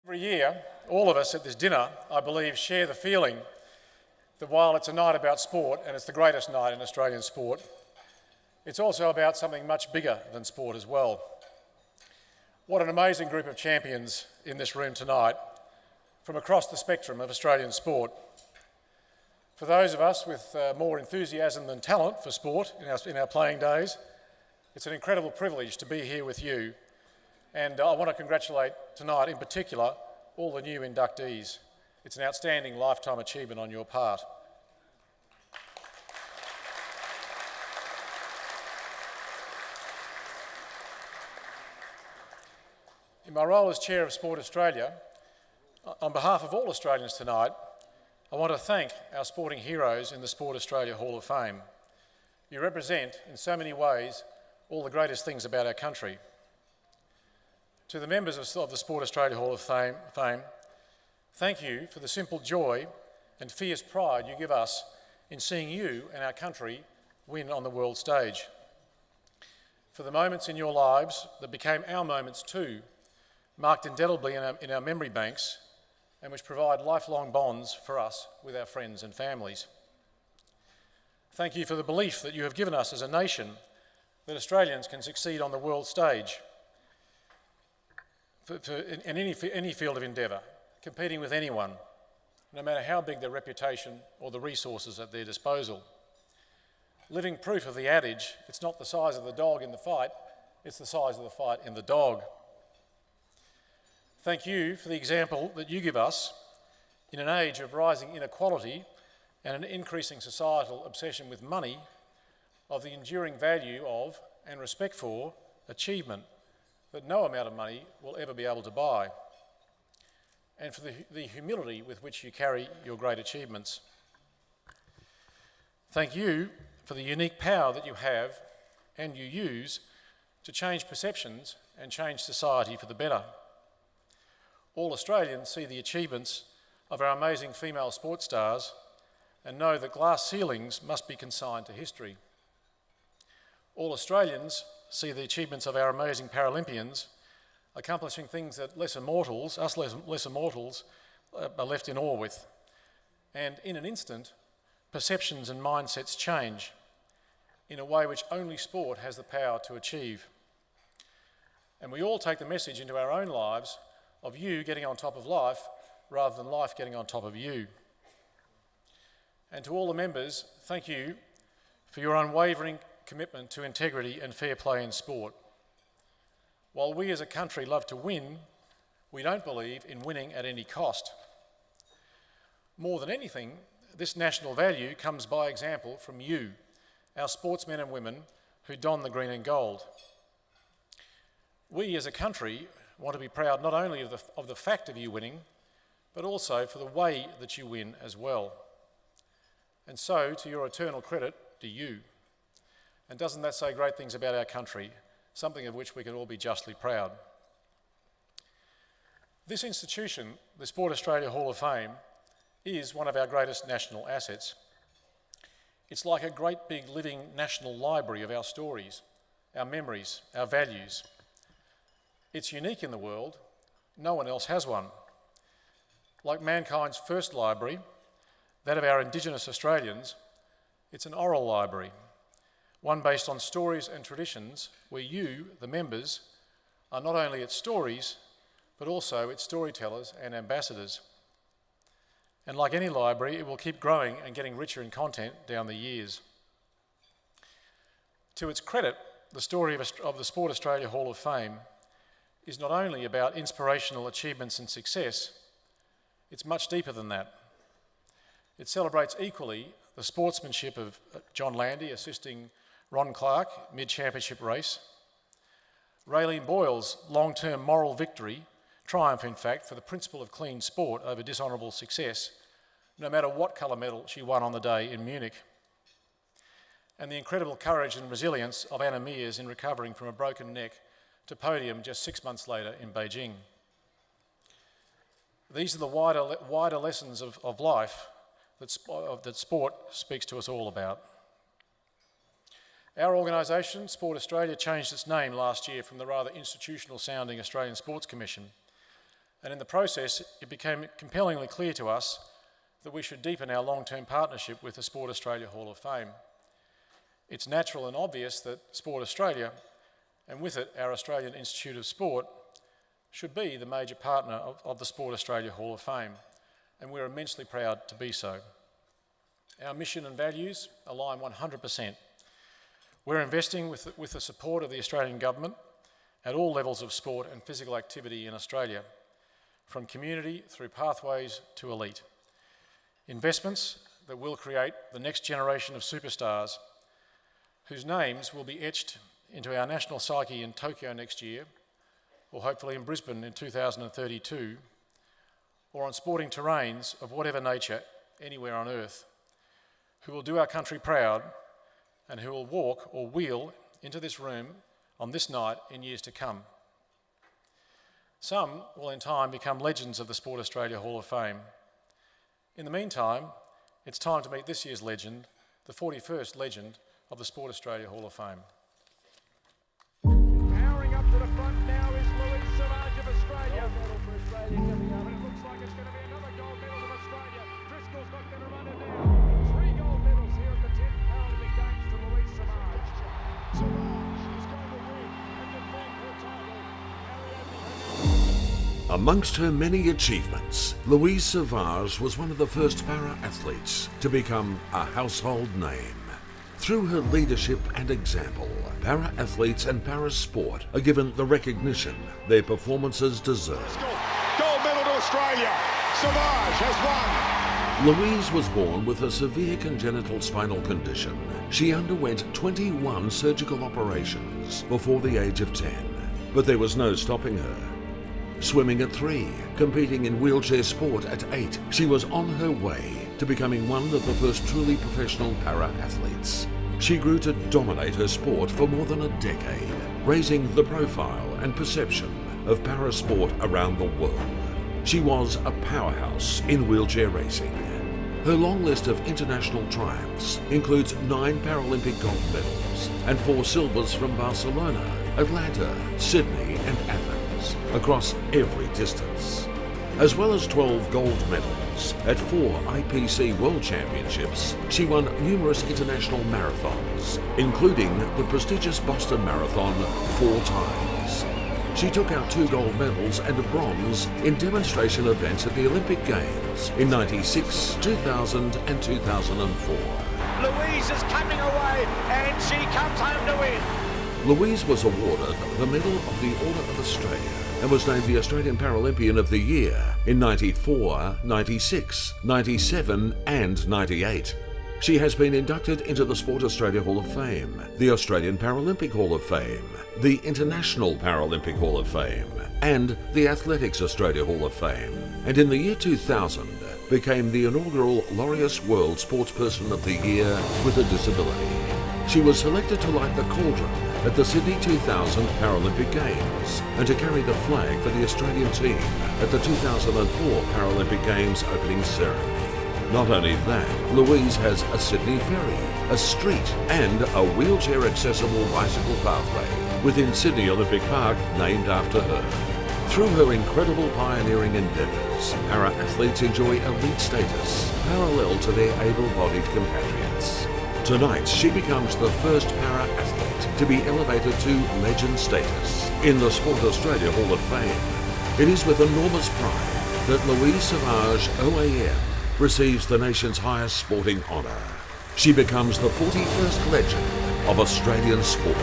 Every year, all of us at this dinner, I believe, share the feeling that while it's a night about sport, and it's the greatest night in Australian sport, it's also about something much bigger than sport as well. What an amazing group of champions in this room tonight from across the spectrum of Australian sport. For those of us with more enthusiasm than talent for sport in our playing days, it's an incredible privilege to be here with you. And I want to congratulate tonight in particular all the new inductees. It's an outstanding lifetime achievement on your part. In my role as Chair of Sport Australia, on behalf of all Australians tonight, I want to thank our sporting heroes in the Sport Australia Hall of Fame. You represent, in so many ways, all the greatest things about our country. To the members of the Sport Australia Hall of Fame, thank you for the simple joy and fierce pride you give us in seeing you and our country win on the world stage. For the moments in your lives that became our moments too, marked indelibly in our memory banks and which provide lifelong bonds for us with our friends and families. Thank you for the belief that you have given us as a nation that Australians can succeed on the world stage in any field of endeavour, competing with anyone, no matter how big their reputation or the resources at their disposal. Living proof of the adage, it's not the size of the dog in the fight, it's the size of the fight in the dog. Thank you for the example that you give us in an age of rising inequality and an increasing societal obsession with money, of the enduring value of and respect for achievement that no amount of money will ever be able to buy, and for the humility with which you carry your great achievements. Thank you for the unique power that you have and you use to change perceptions and change society for the better. All Australians see the achievements of our amazing female sports stars and know that glass ceilings must be consigned to history. All Australians see the achievements of our amazing Paralympians accomplishing things that lesser mortals are left in awe with. And in an instant, perceptions and mindsets change in a way which only sport has the power to achieve. And we all take the message into our own lives of you getting on top of life rather than life getting on top of you. And to all the members, thank you for your unwavering commitment to integrity and fair play in sport. While we as a country love to win, we don't believe in winning at any cost. More than anything, this national value comes by example from you, our sportsmen and women who don the green and gold. We as a country want to be proud not only of the fact of you winning, but also for the way that you win as well. And so, to your eternal credit, do you. And doesn't that say great things about our country, something of which we can all be justly proud? This institution, the Sport Australia Hall of Fame, is one of our greatest national assets. It's like a great big living national library of our stories, our memories, our values. It's unique in the world. No one else has one. Like mankind's first library, that of our Indigenous Australians, it's an oral library, one based on stories and traditions where you, the members, are not only its stories, but also its storytellers and ambassadors. And like any library, it will keep growing and getting richer in content down the years. To its credit, the story of the Sport Australia Hall of Fame is not only about inspirational achievements and success, it's much deeper than that. It celebrates equally the sportsmanship of John Landy assisting Ron Clark mid-championship race, Raylene Boyle's long-term moral victory, triumph in fact, for the principle of clean sport over dishonourable success, no matter what colour medal she won on the day in Munich, and the incredible courage and resilience of Anna Mears in recovering from a broken neck to podium just 6 months later in Beijing. These are the wider lessons of life that sport speaks to us all about. Our organisation, Sport Australia, changed its name last year from the rather institutional-sounding Australian Sports Commission, and in the process it became compellingly clear to us that we should deepen our long-term partnership with the Sport Australia Hall of Fame. It's natural and obvious that Sport Australia, and with it our Australian Institute of Sport, should be the major partner of the Sport Australia Hall of Fame, and we're immensely proud to be so. Our mission and values align 100%. We're investing with the support of the Australian Government at all levels of sport and physical activity in Australia, from community through pathways to elite. Investments that will create the next generation of superstars whose names will be etched into our national psyche in Tokyo next year, or hopefully in Brisbane in 2032, or on sporting terrains of whatever nature anywhere on earth, who will do our country proud and who will walk or wheel into this room on this night in years to come. Some will in time become legends of the Sport Australia Hall of Fame. In the meantime, it's time to meet this year's legend, the 41st legend of the Sport Australia Hall of Fame. Powering up to the front now is Wylie of Australia. Gold medal for Australia coming up. And it looks like it's going to be another gold medal of Australia. Driscoll's not going to run it now. 3 gold medals here at the 10th Paralympic Games to Wylie Sahof. Sahof is going to win and defend her title. Amongst her many achievements, Louise Sauvage was one of the first para-athletes to become a household name. Through her leadership and example, para-athletes and para-sport are given the recognition their performances deserve. Gold medal to Australia. Sauvage has won. Louise was born with a severe congenital spinal condition. She underwent 21 surgical operations before the age of 10, but there was no stopping her. Swimming at 3, competing in wheelchair sport at 8, she was on her way to becoming one of the first truly professional para-athletes. She grew to dominate her sport for more than a decade, raising the profile and perception of para-sport around the world. She was a powerhouse in wheelchair racing. Her long list of international triumphs includes 9 Paralympic gold medals and 4 silvers from Barcelona, Atlanta, Sydney and Athens, across every distance, as well as 12 gold medals at 4 IPC World Championships. She won numerous international marathons, including the prestigious Boston Marathon 4 times. She took out 2 gold medals and a bronze in demonstration events at the Olympic Games in '96, 2000 and 2004. Louise is coming away and she comes home to win. Louise was awarded the Medal of the Order of Australia and was named the Australian Paralympian of the Year in '94, '96, '97 and '98. She has been inducted into the Sport Australia Hall of Fame, the Australian Paralympic Hall of Fame, the International Paralympic Hall of Fame, and the Athletics Australia Hall of Fame, and in the year 2000 became the inaugural Laureus World Sportsperson of the Year with a disability. She was selected to light the cauldron at the Sydney 2000 Paralympic Games and to carry the flag for the Australian team at the 2004 Paralympic Games opening ceremony. Not only that, Louise has a Sydney ferry, a street and a wheelchair-accessible bicycle pathway within Sydney Olympic Park named after her. Through her incredible pioneering endeavours, para-athletes enjoy elite status parallel to their able-bodied compatriots. Tonight, she becomes the first para-athlete to be elevated to legend status in the Sport Australia Hall of Fame. It is with enormous pride that Louise Sauvage OAM receives the nation's highest sporting honour. She becomes the 41st legend of Australian sport.